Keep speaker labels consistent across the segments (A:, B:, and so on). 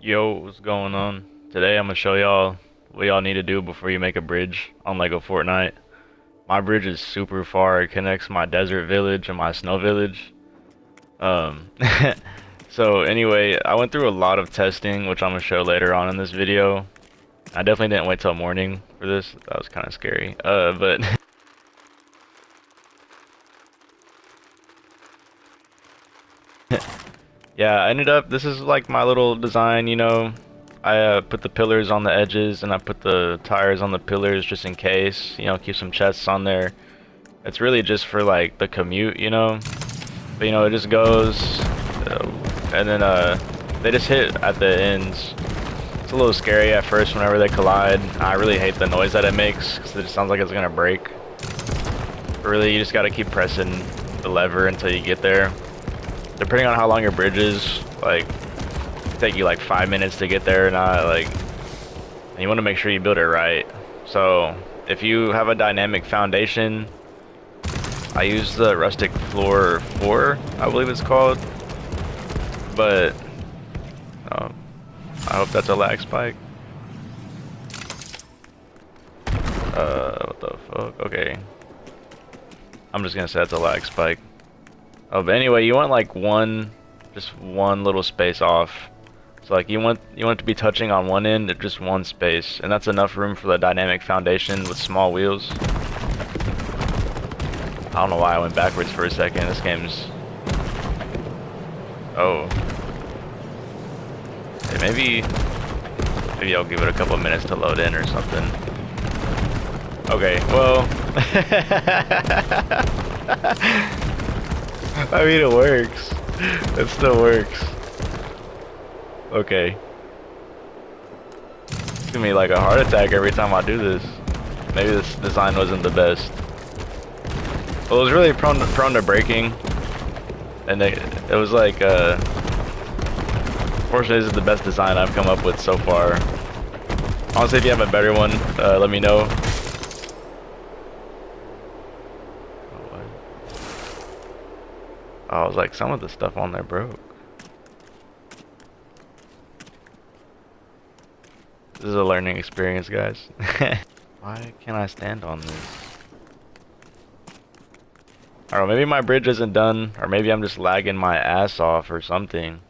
A: Yo, what's going on? Today I'm gonna show y'all what y'all need to do before you make a bridge on Lego Fortnite. My bridge is super far. It connects my desert village and my snow village. Um, so anyway, I went through a lot of testing, which I'm gonna show later on in this video. I definitely didn't wait till morning for this. That was kind of scary. But yeah, I ended up, this is like my little design, you know. I put the pillars on the edges and I put the tires on the pillars just in case, you know, keep some chests on there. It's really just for like the commute, you know. But you know, it just goes, and then they just hit at the ends. It's a little scary at first whenever they collide. I really hate the noise that it makes because it just sounds like it's gonna break. But really, you just gotta keep pressing the lever until you get there. Depending on how long your bridge is, like, it take you like 5 minutes to get there or not, like, and you want to make sure you build it right. So if you have a dynamic foundation, I use the rustic floor 4, I believe it's called, but I hope that's a lag spike. What the fuck? Okay, I'm just gonna say that's a lag spike. Oh, but anyway, you want like just one little space off. So like you want it to be touching on one end at just one space, and that's enough room for the dynamic foundation with small wheels. I don't know why I went backwards for a second. This game's... Oh. Okay, maybe I'll give it a couple minutes to load in or something. Okay, well... I mean, it works. It still works. Okay. It's giving me like a heart attack every time I do this. Maybe this design wasn't the best. Well, it was really prone to breaking. And it was like, fortunately this is the best design I've come up with so far. Honestly, if you have a better one, let me know. Oh, I was like, some of the stuff on there broke. This is a learning experience, guys. Why can't I stand on this? I don't know, maybe my bridge isn't done, or maybe I'm just lagging my ass off or something.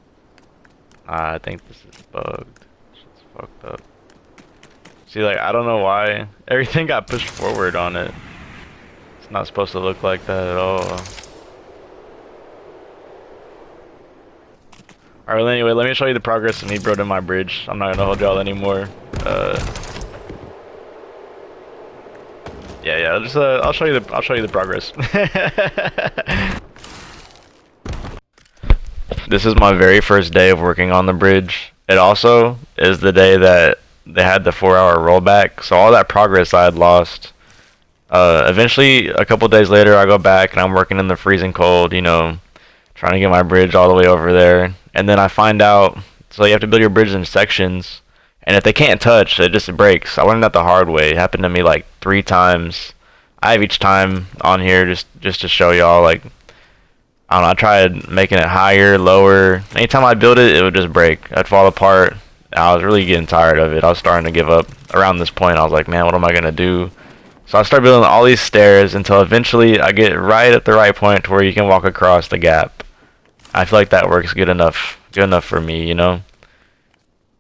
A: I think this is bugged. Shit's fucked up. See, like, I don't know why. Everything got pushed forward on it. It's not supposed to look like that at all. Alright, well, anyway, let me show you the progress of me building my bridge. I'm not gonna hold y'all anymore. Yeah, just I'll show you the progress. This is my very first day of working on the bridge. It also is the day that they had the 4-hour rollback, so all that progress I had lost. Eventually, a couple days later, I go back and I'm working in the freezing cold, you know, trying to get my bridge all the way over there. And then I find out, so you have to build your bridge in sections, and if they can't touch, it just breaks. I learned that the hard way. It happened to me like 3 times. I have each time on here just to show y'all, like, I don't know, I tried making it higher, lower. Anytime I build it, it would just break. I'd fall apart. I was really getting tired of it. I was starting to give up. Around this point, I was like, man, what am I going to do? So I started building all these stairs until eventually I get right at the right point to where you can walk across the gap. I feel like that works good enough for me, you know?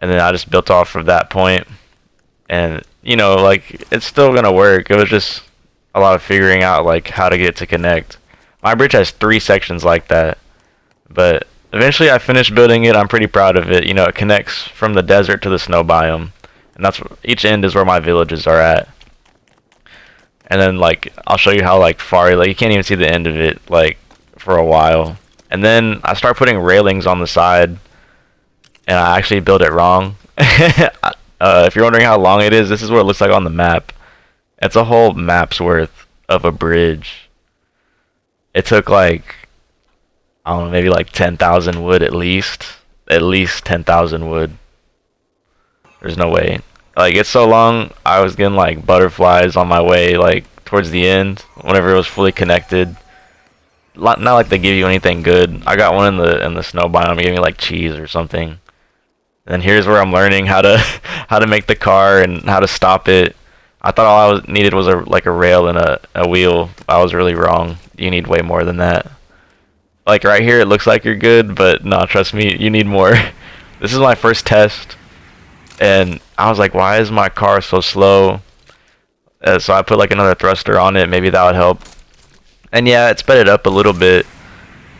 A: And then I just built off of that point. And, you know, like, it's still going to work. It was just a lot of figuring out, like, how to get it to connect. My bridge has 3 sections like that. But eventually I finished building it. I'm pretty proud of it. You know, it connects from the desert to the snow biome. And that's each end is where my villages are at. And then, like, I'll show you how, like, far, like, you can't even see the end of it, like, for a while. And then I start putting railings on the side, and I actually built it wrong. If you're wondering how long it is, this is what it looks like on the map. It's a whole map's worth of a bridge. It took like, I don't know, maybe like 10,000 wood at least. At least 10,000 wood. There's no way. Like, it's so long, I was getting like butterflies on my way, like, towards the end, whenever it was fully connected. Not like they give you anything good. I got one in the snow biome. They gave me like cheese or something. And here's where I'm learning how to how to make the car and how to stop it. I thought all needed was like a rail and a wheel. I was really wrong. You need way more than that. Like right here, it looks like you're good, but no, trust me, you need more. This is my first test, and I was like, why is my car so slow? So I put like another thruster on it. Maybe that would help. And yeah, it sped it up a little bit,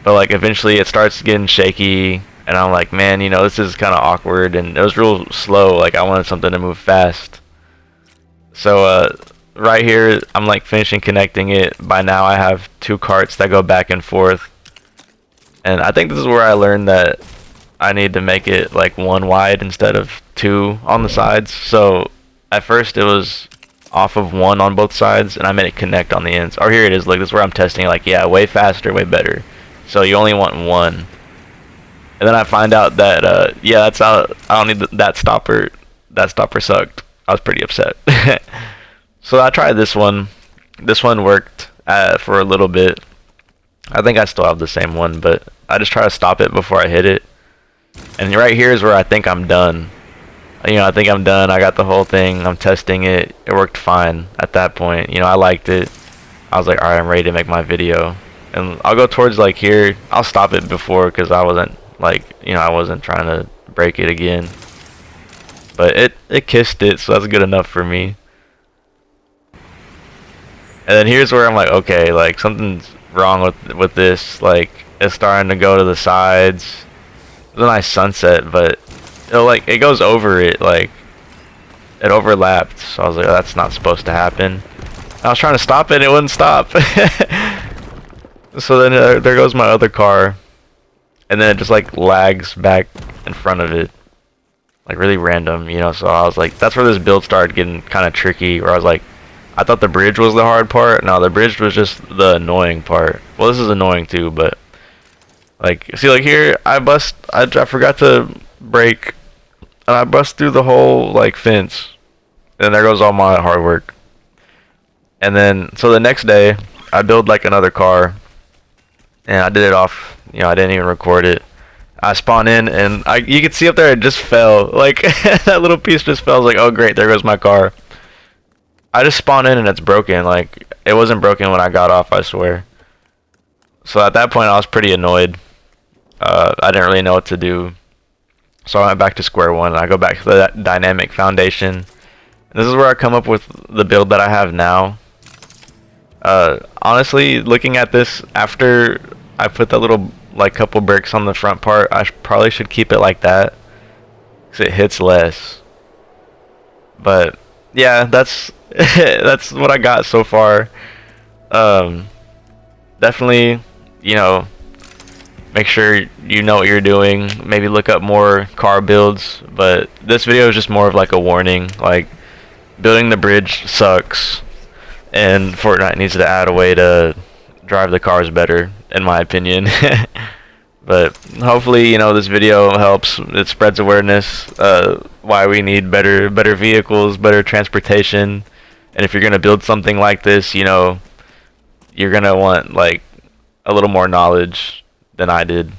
A: but like eventually it starts getting shaky, and I'm like, man, you know, this is kind of awkward, and it was real slow. Like I wanted something to move fast. So right here, I'm like finishing connecting it. By now, I have two carts that go back and forth, and I think this is where I learned that I need to make it like one wide instead of two on the sides. So at first it was off of one on both sides, and I made it connect on the ends. Oh, here it is. Look, this is where I'm testing. Like, yeah, way faster, way better. So you only want one. And then I find out that yeah, that's how I don't need that stopper. That stopper sucked. I was pretty upset. So I tried this one. This one worked for a little bit. I think I still have the same one, but I just try to stop it before I hit it. And right here is where I think I'm done. You know, I think I'm done. I got the whole thing. I'm testing it. It worked fine at that point. You know, I liked it. I was like, alright, I'm ready to make my video. And I'll go towards like here. I'll stop it before because I wasn't like, you know, I wasn't trying to break it again. But it kissed it, so that's good enough for me. And then here's where I'm like, okay, like something's wrong with this. Like it's starting to go to the sides. It's a nice sunset, but it goes over it, like it overlapped. So I was like, oh, that's not supposed to happen. I was trying to stop it, and it wouldn't stop. So then there goes my other car, and then it just like lags back in front of it, like really random, you know. So I was like, that's where this build started getting kind of tricky. Where I was like, I thought the bridge was the hard part. No, the bridge was just the annoying part. Well, this is annoying too, but like, see, like here, I forgot to brake, and I bust through the whole like fence, and there goes all my hard work. And then, so the next day, I build like another car, and I did it off, you know, I didn't even record it. I spawn in, and you can see up there, it just fell. Like, that little piece just fell. I was like, oh great, there goes my car. I just spawn in, and it's broken. Like, it wasn't broken when I got off, I swear. So at that point, I was pretty annoyed. I didn't really know what to do. So I went back to square one, and I go back to the dynamic foundation. And this is where I come up with the build that I have now. Honestly, looking at this, after I put that little like couple bricks on the front part, I probably should keep it like that, because it hits less. But yeah, that's that's what I got so far. Definitely, you know, make sure you know what you're doing. Maybe look up more car builds. But this video is just more of like a warning. Like, building the bridge sucks, and Fortnite needs to add a way to drive the cars better, in my opinion. But hopefully, you know, this video helps. It spreads awareness. Why we need better vehicles, better transportation. And if you're gonna build something like this, you know, you're gonna want like a little more knowledge than I did.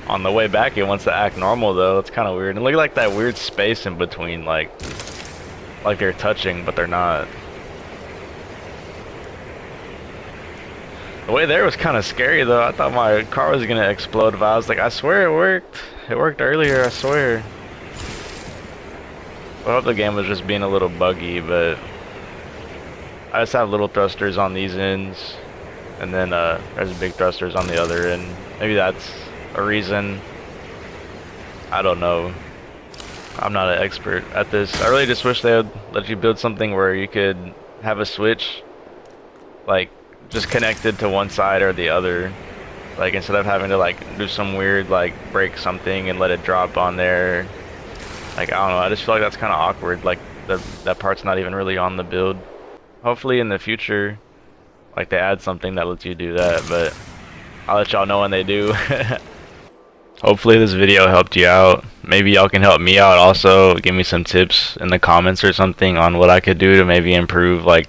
A: On the way back, it wants to act normal though. It's kind of weird. And look at like that weird space in between, like they're touching, but they're not. The way there was kind of scary though. I thought my car was gonna explode, but I was like, I swear it worked. It worked earlier, I swear. I hope the game was just being a little buggy, but I just have little thrusters on these ends, and then there's big thrusters on the other end. Maybe that's a reason. I don't know. I'm not an expert at this. I really just wish they would let you build something where you could have a switch, like, just connected to one side or the other. Like, instead of having to, like, do some weird, like, break something and let it drop on there. Like, I don't know, I just feel like that's kind of awkward. Like, that part's not even really on the build. Hopefully in the future, like, they add something that lets you do that, but I'll let y'all know when they do. Hopefully this video helped you out. Maybe y'all can help me out also. Give me some tips in the comments or something on what I could do to maybe improve, like,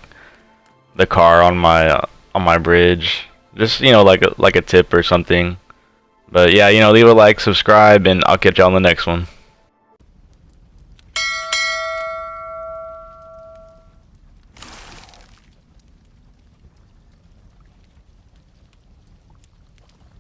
A: the car on my bridge. Just, you know, like a tip or something. But yeah, leave a like, subscribe, and I'll catch y'all on the next one.